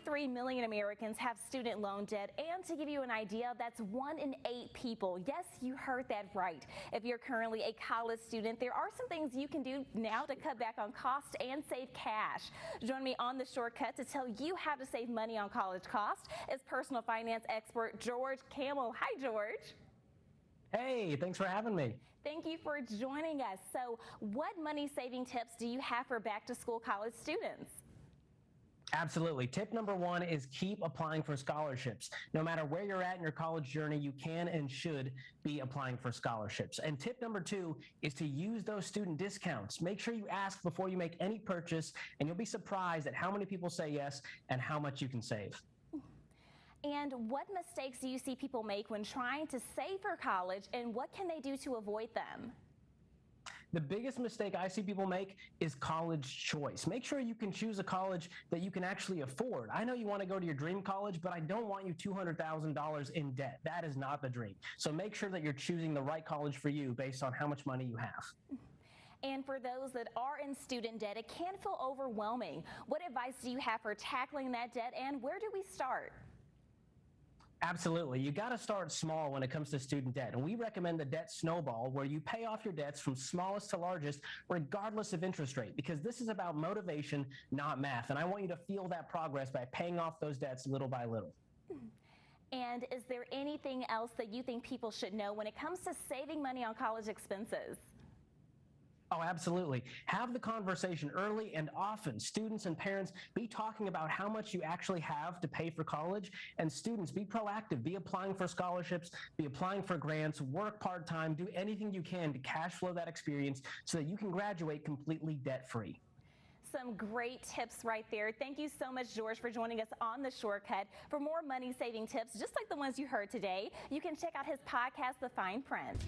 43 million Americans have student loan debt, and to give you an idea, that's 1 in 8 people. Yes, you heard that right. If you're currently a college student, there are some things you can do now to cut back on costs and save cash. Join me on the shortcut to tell you how to save money on college costs is personal finance expert George Kamel. Hi, George. Hey, thanks for having me. Thank you for joining us. So, what money saving tips do you have for back to school college students? Absolutely. Tip number 1 is keep applying for scholarships. No matter where you're at in your college journey, you can and should be applying for scholarships. And tip number 2 is to use those student discounts. Make sure you ask before you make any purchase, and you'll be surprised at how many people say yes and how much you can save. And what mistakes do you see people make when trying to save for college, and what can they do to avoid them? The biggest mistake I see people make is college choice. Make sure you can choose a college that you can actually afford. I know you want to go to your dream college, but I don't want you $200,000 in debt. That is not the dream. So make sure that you're choosing the right college for you based on how much money you have. And for those that are in student debt, it can feel overwhelming. What advice do you have for tackling that debt, and where do we start? Absolutely. You got to start small when it comes to student debt. And we recommend the debt snowball, where you pay off your debts from smallest to largest, regardless of interest rate, because this is about motivation, not math. And I want you to feel that progress by paying off those debts little by little. And is there anything else that you think people should know when it comes to saving money on college expenses? Oh, absolutely. Have the conversation early and often. Students and parents, be talking about how much you actually have to pay for college. And students, be proactive. Be applying for scholarships, be applying for grants, work part-time, do anything you can to cash flow that experience so that you can graduate completely debt-free. Some great tips right there. Thank you so much, George, for joining us on The Shortcut. For more money-saving tips, just like the ones you heard today, you can check out his podcast, The Fine Print.